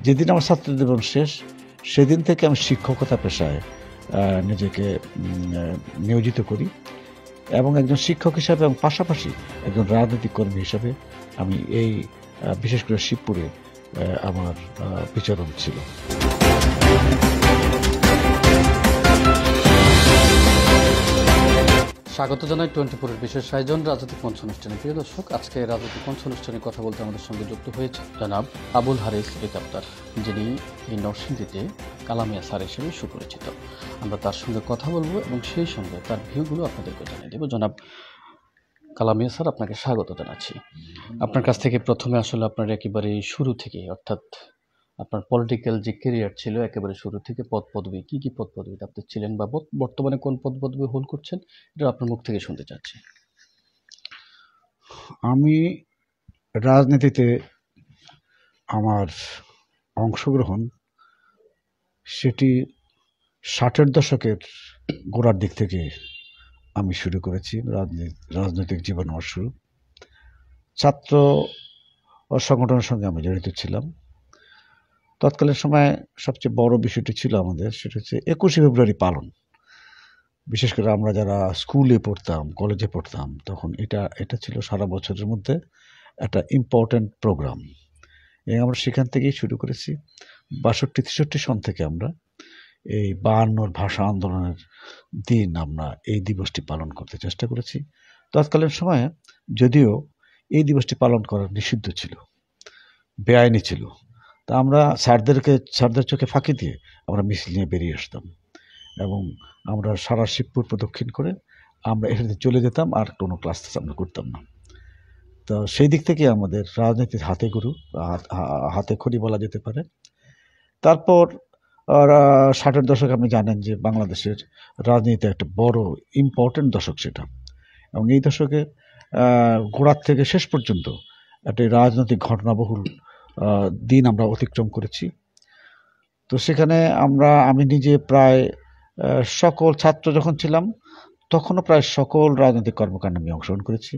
যেদিন আমার ছাত্র জীবন শেষ সেদিন থেকে আমি শিক্ষকতা পেশায় নিজেকে নিয়োজিত করি এবং একজন শিক্ষক হিসাবে এবং পাশাপাশি একজন রাজনৈতিক কর্মী হিসাবে আমি এই বিশেষ করে শিবপুরে আমার বিচরণ ছিল। স্বাগত জানাই 24-এর বিশেষ আয়োজন রাজনৈতিক মঞ্চ অনুষ্ঠানে। প্রিয় দর্শক, আজকে রাজনৈতিক মঞ্চ অনুষ্ঠানে কথা বলতে আমাদের সঙ্গে যুক্ত হয়েছে জনাব আবুল হারিস রিতাপ্তার, যিনি এই নরসিংদীতে কালামিয়া স্যার হিসেবে সুপরিচিত। আমরা তার সঙ্গে কথা বলবো এবং সেই সঙ্গে তার ভিউগুলো আপনাদেরকে জানিয়ে দেব। জনাব কালামিয়া স্যার, আপনাকে স্বাগত জানাচ্ছি। আপনার কাছ থেকে প্রথমে আসলে আপনার একেবারে শুরু থেকে, অর্থাৎ আপনার পলিটিক্যাল যে কেরিয়ার ছিল একেবারে শুরু থেকে পদ পদবি, কী কী পদ পদবিতে আপনি ছিলেন বা বর্তমানে কোন পদ পদবি হোল্ড করছেন, এটা আপনার মুখ থেকে শুনতে চাচ্ছি। আমি রাজনীতিতে আমার অংশগ্রহণ সেটি 60-এর দশকের গোড়ার দিক থেকে আমি শুরু করেছি। রাজনৈতিক জীবন আমার শুরু ছাত্র সংগঠনের সঙ্গে আমি জড়িত ছিলাম। তৎকালীন সময়ে সবচেয়ে বড় বিষয়টি ছিল আমাদের, সেটা হচ্ছে 21শে ফেব্রুয়ারি পালন। বিশেষ করে আমরা যারা স্কুলে পড়তাম, কলেজে পড়তাম, তখন এটা ছিল সারা বছরের মধ্যে একটা ইম্পর্ট্যান্ট প্রোগ্রাম। আমরা সেখান থেকেই শুরু করেছি। 62-63 সন থেকে আমরা এই 52 ভাষা আন্দোলনের দিন আমরা এই দিবসটি পালন করতে চেষ্টা করেছি। তৎকালীন সময়ে যদিও এই দিবসটি পালন করা নিষিদ্ধ ছিল, বেআইনি ছিল, তা আমরা স্যারদের চোখে ফাঁকি দিয়ে আমরা মিছিল নিয়ে বেরিয়ে আসতাম এবং আমরা সারা শিবপুর প্রদক্ষিণ করে আমরা এখানে চলে যেতাম, আর কোনো ক্লাস আমরা করতাম না। তো সেই দিক থেকে আমাদের রাজনীতির হাতে গরু, হাতে খড়ি বলা যেতে পারে। তারপর 60-এর দশক আপনি জানেন যে বাংলাদেশের রাজনীতিতে একটা বড় ইম্পর্টেন্ট দশক সেটা, এবং এই দশকে গোড়ার থেকে শেষ পর্যন্ত একটা রাজনৈতিক ঘটনাবহুল দিন আমরা অতিক্রম করেছি। তো সেখানে আমি নিজে প্রায় সকল ছাত্র যখন ছিলাম তখনও প্রায় সকল রাজনৈতিক কর্মকাণ্ডে আমি অংশগ্রহণ করেছি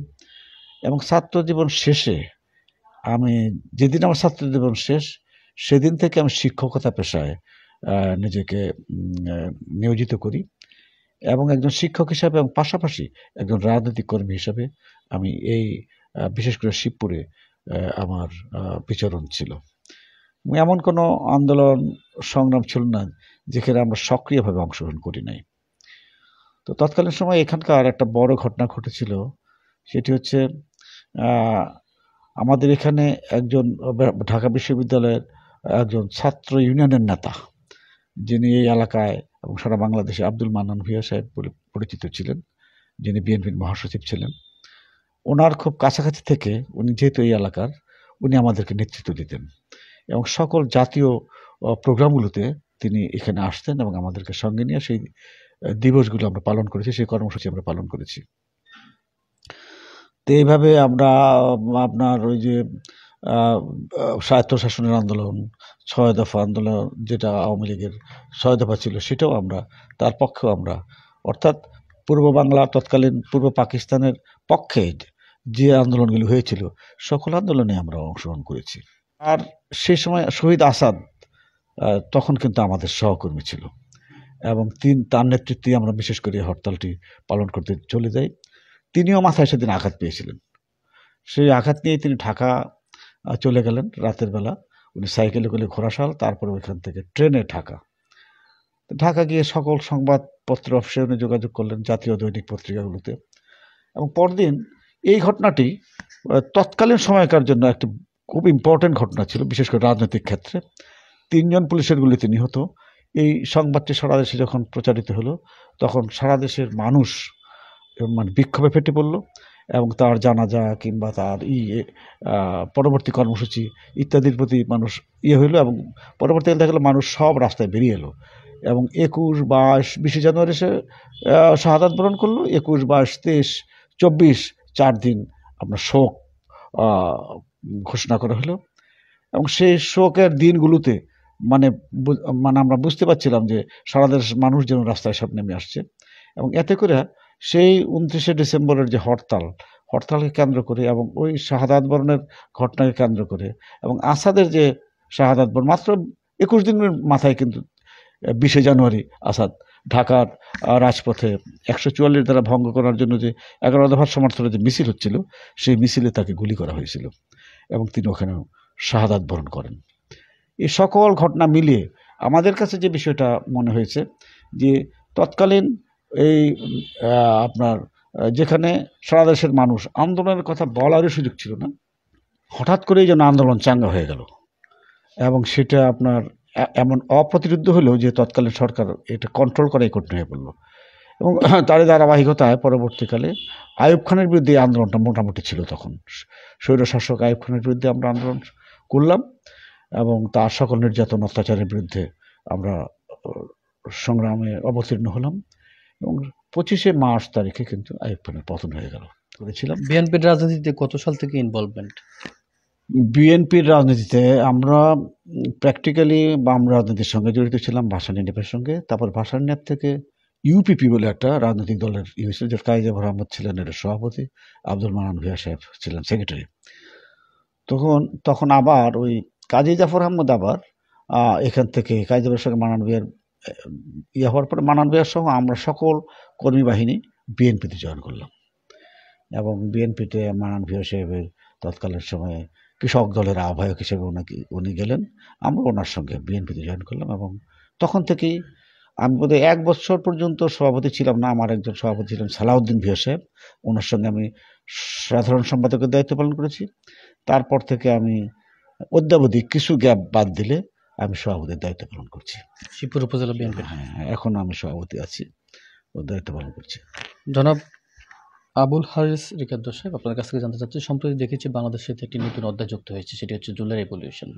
এবং ছাত্র জীবন শেষে যেদিন আমার ছাত্র জীবন শেষ সেদিন থেকে আমি শিক্ষকতা পেশায় নিজেকে নিয়োজিত করি এবং একজন শিক্ষক হিসাবে এবং পাশাপাশি একজন রাজনৈতিক কর্মী হিসাবে আমি এই বিশেষ করে শিবপুরে আমার বিচরণ ছিল। এমন কোনো আন্দোলন সংগ্রাম ছিল না যেখানে আমরা সক্রিয়ভাবে অংশগ্রহণ করি নাই। তো তৎকালীন সময় এখানকার একটা বড় ঘটনা ঘটেছিল, সেটি হচ্ছে আমাদের এখানে একজন ঢাকা বিশ্ববিদ্যালয়ের একজন ছাত্র ইউনিয়নের নেতা, যিনি এই এলাকায় এবং সারা বাংলাদেশে আব্দুল মান্নান ভূঁইয়া সাহেব বলে পরিচিত ছিলেন, যিনি বিএনপির মহাসচিব ছিলেন। ওনার খুব কাছাকাছি থেকে উনি যেহেতু এই এলাকার, উনি আমাদেরকে নেতৃত্ব দিতেন এবং সকল জাতীয় প্রোগ্রামগুলোতে তিনি এখানে আসতেন এবং আমাদেরকে সঙ্গে নিয়ে সেই দিবসগুলো আমরা পালন করেছি, সেই কর্মসূচি আমরা পালন করেছি। তো এইভাবে আমরা আপনার ওই যে স্বায়ত্তশাসনের আন্দোলন, 6 দফা আন্দোলন, যেটা আওয়ামী লীগের 6 দফা ছিল, সেটাও আমরা তার পক্ষেও আমরা, অর্থাৎ পূর্ব বাংলা তৎকালীন পূর্ব পাকিস্তানের পক্ষে যে আন্দোলনগুলি হয়েছিল সকল আন্দোলনে আমরা অংশগ্রহণ করেছি। আর সেই সময় শহীদ আসাদ তখন কিন্তু আমাদের সহকর্মী ছিল এবং তার নেতৃত্বে আমরা বিশেষ করে হরতালটি পালন করতে চলে যাই। তিনিও মাথায় সেদিন আঘাত পেয়েছিলেন। সেই আঘাত নিয়ে তিনি ঢাকা চলে গেলেন রাতের বেলা। উনি সাইকেলে করে ঘোড়াশাল, তারপরে ওইখান থেকে ট্রেনে ঢাকা গিয়ে সকল সংবাদপত্র অফিসে উনি যোগাযোগ করলেন, জাতীয় দৈনিক পত্রিকাগুলোতে, এবং পরদিন এই ঘটনাটি তৎকালীন সময়কার জন্য একটি খুব ইম্পর্টেন্ট ঘটনা ছিল, বিশেষ করে রাজনৈতিক ক্ষেত্রে। 3 জন পুলিশের গুলিতে নিহত। এই সংবাদটি সারা দেশে যখন প্রচারিত হলো তখন সারা দেশের মানুষ বিক্ষোভে ফেটে পড়ল এবং তার জানাজা কিংবা তার পরবর্তী কর্মসূচি ইত্যাদির প্রতি মানুষ হইলো এবং পরবর্তীকালে দেখা গেল মানুষ সব রাস্তায় বেরিয়ে এলো এবং 21, 22, 20 জানুয়ারি সে শাহাদাত বরণ করলো। 21, 22, 23, 24 4 দিন আপনার শোক ঘোষণা করা হলো এবং সেই শোকের দিনগুলোতে মানে আমরা বুঝতে পারছিলাম যে সারা দেশের মানুষ যেন রাস্তায় সব নেমে আসছে এবং এতে করে সেই 29শে ডিসেম্বরের যে হরতালকে কেন্দ্র করে এবং ওই শাহাদাত বরণের ঘটনাকে কেন্দ্র করে এবং আসাদের যে শাহাদাত বরণ মাত্র 21 দিনের মাথায় কিন্তু 20শে জানুয়ারি আসাদ ঢাকার রাজপথে 144 ধারা ভঙ্গ করার জন্য যে 11 দফার সমর্থনে যে মিছিল হচ্ছিল, সেই মিছিলে তাকে গুলি করা হয়েছিল এবং তিনি ওখানে শাহাদাত বরণ করেন। এই সকল ঘটনা মিলিয়ে আমাদের কাছে যে বিষয়টা মনে হয়েছে যে তৎকালীন এই আপনার যেখানে সারা দেশের মানুষ আন্দোলনের কথা বলারই সুযোগ ছিল না, হঠাৎ করেই যেন আন্দোলন চাঙ্গা হয়ে গেল এবং সেটা আপনার এমন অপ্রতিরোধ্য হলো যে তৎকালীন সরকার এটা কন্ট্রোল করাই কঠিন হয়ে পড়লো এবং তারই ধারাবাহিকতায় পরবর্তীকালে আইয়ুব খানের বিরুদ্ধে এই আন্দোলনটা মোটামুটি ছিল। তখন স্বৈরশাসক আইয়ুব খানের বিরুদ্ধে আমরা আন্দোলন করলাম এবং তার সকল নির্যাতন অত্যাচারের বিরুদ্ধে আমরা সংগ্রামে অবতীর্ণ হলাম এবং 25শে মার্চ তারিখে কিন্তু আইয়ুব খানের পতন হয়ে গেল করেছিলাম। বিএনপির রাজনীতিতে কত সাল থেকে ইনভলভমেন্ট? বিএনপির রাজনীতিতে আমরা প্র্যাকটিক্যালি বাম রাজনীতির সঙ্গে জড়িত ছিলাম, ভাসানী ন্যাপের সঙ্গে। তারপর ভাসানী ন্যাপ থেকে ইউপিপি বলে একটা রাজনৈতিক দলের হয়েছিল, যার কাজী জাফর আহমদ ছিলেন এর সভাপতি, আব্দুল মান্নান ভূঁইয়া সাহেব ছিলেন সেক্রেটারি। তখন আবার ওই কাজী জাফর আহমদ আবার এখান থেকে কাজী জাফরের সঙ্গে মান্নান ভূঁইয়ার হওয়ার পরে মান্নান ভূঁইয়ার সহ আমরা সকল কর্মী বাহিনী বিএনপিতে জয়েন করলাম এবং বিএনপিতে মান্নান ভূঁইয়া সাহেবের তৎকালীন সময়ে কৃষক দলের আহ্বায়ক হিসেবে উনি গেলেন, আমরা ওনার সঙ্গে বিএনপিতে জয়েন করলাম এবং তখন থেকেই আমি বোধহয় 1 বছর পর্যন্ত সভাপতি ছিলাম না। আমার একজন সভাপতি ছিলেন সালাউদ্দিন ভূঁইয়া সাহেব, ওনার সঙ্গে আমি সাধারণ সম্পাদকের দায়িত্ব পালন করেছি। তারপর থেকে আমি অদ্যাবধি কিছু গ্যাপ বাদ দিলে আমি সভাপতির দায়িত্ব পালন করছি শিবপুর উপজেলা বিএনপি। হ্যাঁ, এখন আমি সভাপতি আছি, ওর দায়িত্ব পালন করছি। জনাব আবুল হারিস রিকাদ্দ সাহেব, আপনার কাছ থেকে জানতে চাচ্ছি, সম্প্রতি দেখেছি বাংলাদেশের সাথে একটি নতুন অধ্যায় যুক্ত হয়েছে, সেটি হচ্ছে জুলাই রেভলিউশন।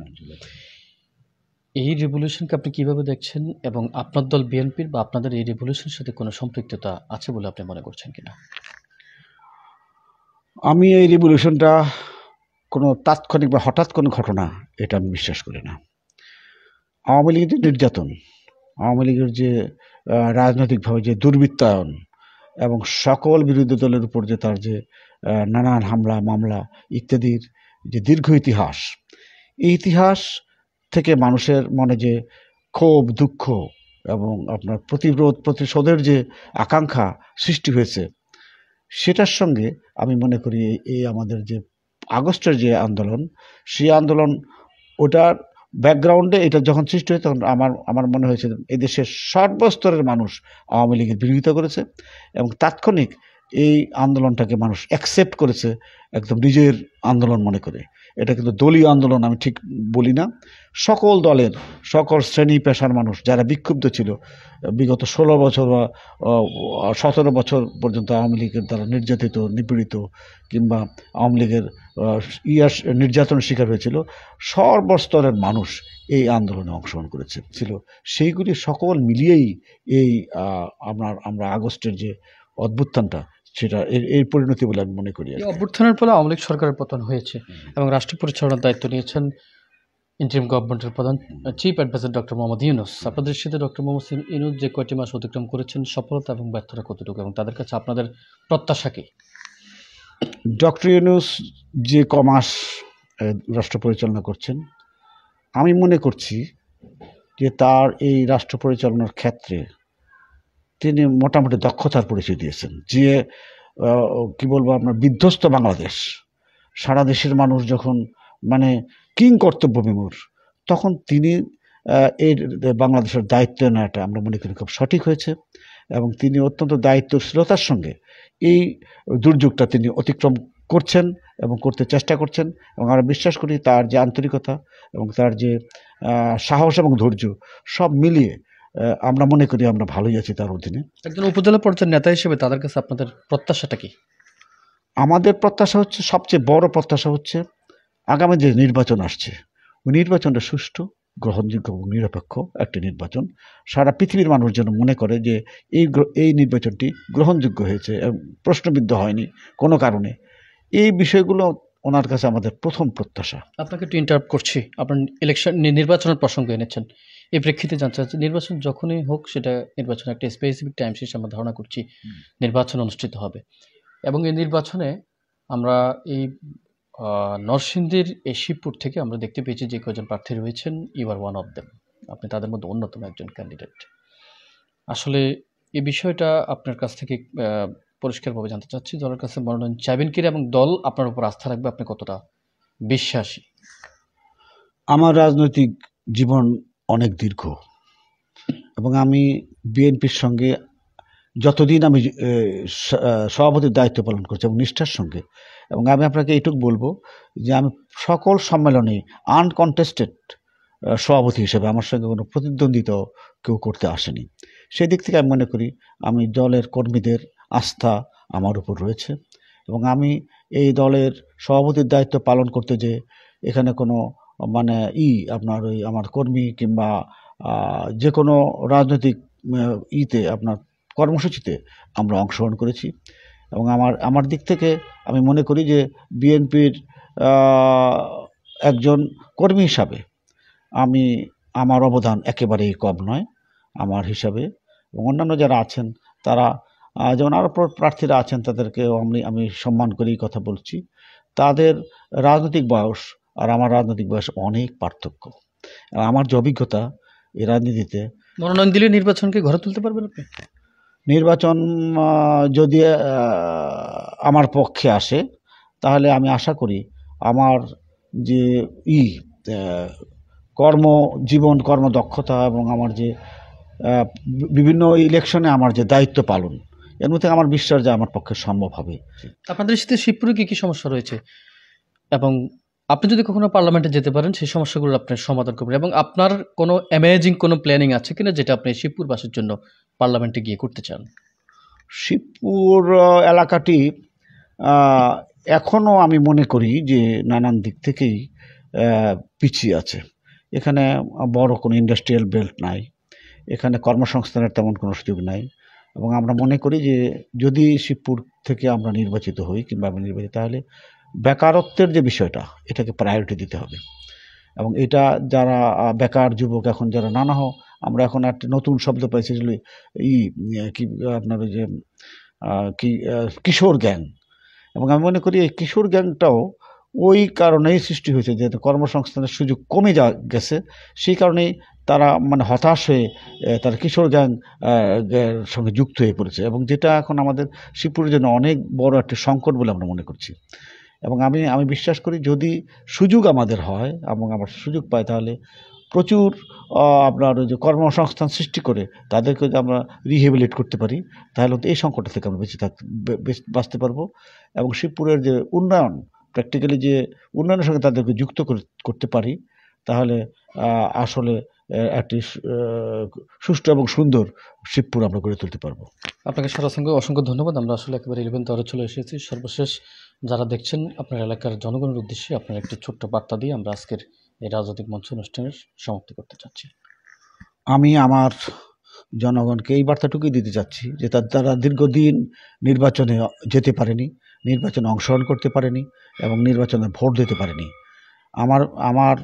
এই রেভলিউশনকে আপনি কিভাবে দেখছেন এবং আপনার দল বিএনপির বা আপনাদের এই রেভলিউশনের সাথে কোনো সম্পৃক্ততা আছে বলে আপনি মনে করছেন কিনা? আমি এই রেভলিউশনটা কোনো তাৎক্ষণিক বা হঠাৎ কোনো ঘটনা, এটা আমি বিশ্বাস করি না। আওয়ামী লীগের যে নির্যাতন, আওয়ামী লীগের যে রাজনৈতিকভাবে যে দুর্বৃত্তায়ন এবং সকল বিরোধী দলের উপর যে তার যে নানান হামলা মামলা ইত্যাদির যে দীর্ঘ ইতিহাস, এই ইতিহাস থেকে মানুষের মনে যে ক্ষোভ দুঃখ এবং আপনার প্রতিশোধের যে আকাঙ্ক্ষা সৃষ্টি হয়েছে, সেটার সঙ্গে আমি মনে করি এই আমাদের যে আগস্টের যে আন্দোলন, সেই আন্দোলন ওটার ব্যাকগ্রাউন্ডে এটা যখন সৃষ্টি হয় তখন আমার মনে হয়েছে এই দেশের সর্বস্তরের মানুষ আওয়ামী লীগের বিরোধিতা করেছে এবং তাৎক্ষণিক এই আন্দোলনটাকে মানুষ অ্যাকসেপ্ট করেছে একদম নিজের আন্দোলন মনে করে। এটা কিন্তু দলীয় আন্দোলন আমি ঠিক বলি না। সকল দলের সকল শ্রেণী পেশার মানুষ যারা বিক্ষুব্ধ ছিল বিগত 16 বছর বা 17 বছর পর্যন্ত আওয়ামী লীগের দ্বারা নির্যাতিত নিপীড়িত কিংবা আওয়ামী লীগের নির্যাতনের শিকার হয়েছিল, সর্বস্তরের মানুষ এই আন্দোলনে অংশগ্রহণ করেছে ছিল। সেইগুলি সকল মিলিয়েই এই আমরা আগস্টের যে অভ্যুত্থানটা, সেটা এর পরিণতি বলে আমি মনে করি। এই অভ্যুত্থানের ফলে আওয়ামী লীগ সরকারের পতন হয়েছে এবং রাষ্ট্র পরিচালনার দায়িত্ব নিয়েছেন ইন্টারিম গভর্নমেন্টের প্রধান chief adviser doctor Mohammad Yunus. আপনাদের সাথে ডক্টর মোহাম্মদ ইউনূস যে কয়টি মাস অতিক্রম করেছেন, সফলতা এবং ব্যর্থতা কতটুকু এবং তাদের কাছে আপনাদের প্রত্যাশা কি? ডক্টর ইউনূস যে কমাস রাষ্ট্র পরিচালনা করছেন, আমি মনে করছি যে তার এই রাষ্ট্র পরিচালনার ক্ষেত্রে তিনি মোটামুটি দক্ষতার পরিচয় দিয়েছেন। যে কি বলবো, আপনার বিধ্বস্ত বাংলাদেশ, সারা দেশের মানুষ যখন মানে কিং কর্তব্য বিমূঢ়, তখন তিনি এই বাংলাদেশের দায়িত্ব নেওয়াটা আমরা মনে করি খুব সঠিক হয়েছে এবং তিনি অত্যন্ত দায়িত্বশীলতার সঙ্গে এই দুর্যোগটা তিনি অতিক্রম করছেন এবং করতে চেষ্টা করছেন এবং আমরা বিশ্বাস করি তার যে আন্তরিকতা এবং তার যে সাহস এবং ধৈর্য সব মিলিয়ে আমরা মনে করি আমরা ভালোই আছি তার অধীনে। একজন উপজেলা পর্যায়ের নেতা হিসেবে তাদের কাছে আপনাদের প্রত্যাশাটা কি? আমাদের প্রত্যাশা হচ্ছে, সবচেয়ে বড় প্রত্যাশা হচ্ছে আগামী যে নির্বাচন আসছে, ওই নির্বাচনটা সুষ্ঠু, গ্রহণযোগ্য এবং নিরপেক্ষ একটি নির্বাচন। সারা পৃথিবীর মানুষ যেন মনে করে যে এই নির্বাচনটি গ্রহণযোগ্য হয়েছে এবং প্রশ্নবিদ্ধ হয়নি কোনো কারণে। এই বিষয়গুলো ওনার কাছে আমাদের প্রথম প্রত্যাশা। আপনাকে একটু ইন্টারাপ্ট করছি, আপনার নির্বাচনের প্রসঙ্গ এনেছেন, এই প্রেক্ষিতে জানতে চাচ্ছি, নির্বাচন যখনই হোক সেটা নির্বাচন একটা স্পেসিফিক টাইম শেষে আমরা ধারণা করছি নির্বাচন অনুষ্ঠিত হবে এবং এই নির্বাচনে আমরা এই নরসিংদীর এই শিবপুর থেকে আমরা দেখতে পেয়েছি যে কয়েকজন প্রার্থী রয়েছেন, you are one of them. আপনি তাদের মধ্যে অন্যতম একজন ক্যান্ডিডেট। আসলে এই বিষয়টা আপনার কাছ থেকে পরিষ্কারভাবে জানতে চাচ্ছি, দলের কাছে মনোনয়ন চাইবেন কিনা এবং দল আপনার উপর আস্থা রাখবে, আপনি কতটা বিশ্বাসী? আমার রাজনৈতিক জীবন অনেক দীর্ঘ এবং আমি বিএনপির সঙ্গে যতদিন আমি সভাপতির দায়িত্ব পালন করছি এবং নিষ্ঠার সঙ্গে, এবং আমি আপনাকে এইটুকু বলবো যে আমি সকল সম্মেলনে আনকন্টেস্টেড সভাপতি হিসেবে, আমার সঙ্গে কোনো প্রতিদ্বন্দ্বিতা কেউ করতে আসেনি। সেই দিক থেকে আমি মনে করি আমি দলের কর্মীদের আস্থা আমার উপর রয়েছে এবং আমি এই দলের সভাপতির দায়িত্ব পালন করতে যে এখানে কোনো মানে আপনার ওই আমার কর্মী কিংবা যে কোনো রাজনৈতিক আপনার কর্মসূচিতে আমরা অংশগ্রহণ করেছি এবং আমার দিক থেকে আমি মনে করি যে বিএনপির একজন কর্মী হিসাবে আমার অবদান একেবারেই কম নয় আমার হিসাবে। এবং অন্যান্য যারা আছেন তারা যেমন আরও প্রার্থীরা আছেন তাদেরকেও আমি সম্মান করেই কথা বলছি। তাদের রাজনৈতিক বয়স আর আমার রাজনৈতিক বয়স অনেক পার্থক্য। আমার যে অভিজ্ঞতা এই রাজনীতিতে, মনোনয়ন দিলে নির্বাচনকে ঘরে তুলতে পারবেন আপনি? নির্বাচন যদি আমার পক্ষে আসে তাহলে আমি আশা করি আমার যে কর্মজীবন, কর্মদক্ষতা এবং আমার যে বিভিন্ন ইলেকশনে আমার যে দায়িত্ব পালন, এর মধ্যে আমার বিশ্বাস যে আমার পক্ষে সম্ভব হবে। আপনাদের সাথে শিবপুরে কী সমস্যা রয়েছে এবং আপনি যদি কখনো পার্লামেন্টে যেতে পারেন সেই সমস্যাগুলো আপনার সমাধান করবেন, এবং আপনার কোনো অ্যামেজিং কোনো প্ল্যানিং আছে কিনা যেটা আপনি শিবপুরবাসীর জন্য পার্লামেন্টে গিয়ে করতে চান? শিবপুর এলাকাটি এখনও আমি মনে করি যে নানান দিক থেকেই পিছিয়ে আছে। এখানে বড় কোনো ইন্ডাস্ট্রিয়াল বেল্ট নাই, এখানে কর্মসংস্থানের তেমন কোনো সুযোগ নাই এবং আমরা মনে করি যে যদি শিবপুর থেকে আমরা নির্বাচিত হই কিংবা আমি নির্বাচিত, তাহলে বেকারত্বের যে বিষয়টা এটাকে প্রায়োরিটি দিতে হবে এবং এটা যারা বেকার যুবক এখন যারা আমরা এখন একটা নতুন শব্দ পাইছি কি আপনার ওই যে কিশোর গ্যাং, এবং আমি মনে করি এই কিশোর গ্যাংটাও ওই কারণেই সৃষ্টি হয়েছে যে কর্মসংস্থানের সুযোগ কমে গেছে, সেই কারণেই তারা মানে হতাশ হয়ে তারা কিশোর গ্যাং সঙ্গে যুক্ত হয়ে পড়েছে এবং যেটা এখন আমাদের শিবপুরের জন্য অনেক বড় একটা সংকট বলে আমরা মনে করছি। এবং আমি বিশ্বাস করি যদি সুযোগ আমাদের হয় এবং আমরা সুযোগ পাই তাহলে প্রচুর আপনার ওই যে কর্মসংস্থান সৃষ্টি করে তাদেরকে যদি আমরা রিহেবিলিট করতে পারি তাহলে এই সংকট থেকে আমরা বাঁচতে পারবো এবং শিবপুরের যে উন্নয়ন, প্র্যাকটিক্যালি যে উন্নয়নের সঙ্গে তাদেরকে যুক্ত করতে পারি তাহলে আসলে একটি সুষ্ঠু এবং সুন্দর শিবপুর আমরা গড়ে তুলতে পারবো। আপনাকে সরাসরি অসংখ্য ধন্যবাদ। আমরা আসলে একেবারে 11th আওয়ারে চলে এসেছি। সর্বশেষ যারা দেখছেন আপনার এলাকার জনগণের উদ্দেশ্যে আপনার একটি ছোট্ট বার্তা দিয়ে আমরা আজকের এই রাজনৈতিক মঞ্চ অনুষ্ঠানের সমাপ্তি করতে চাচ্ছি। আমি আমার জনগণকে এই বার্তাটুকুই দিতে চাচ্ছি যে তারা দীর্ঘদিন নির্বাচনে যেতে পারেনি, নির্বাচনে অংশগ্রহণ করতে পারেনি এবং নির্বাচনে ভোট দিতে পারেনি। আমার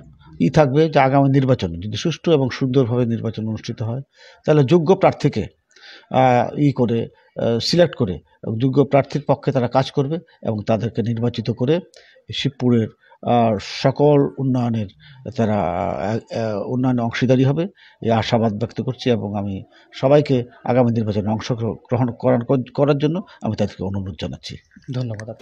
থাকবে যে আগামী নির্বাচনে যদি সুষ্ঠু এবং সুন্দরভাবে নির্বাচন অনুষ্ঠিত হয় তাহলে যোগ্য প্রার্থীকে করে সিলেক্ট করে যোগ্য প্রার্থীর পক্ষে তারা কাজ করবে এবং তাদেরকে নির্বাচিত করে শিবপুরের সকল উন্নয়নে অংশীদারি হবে এই আশাবাদ ব্যক্ত করছি এবং আমি সবাইকে আগামী নির্বাচনে অংশগ্রহণ করার জন্য আমি তাদেরকে অনুরোধ জানাচ্ছি। ধন্যবাদ।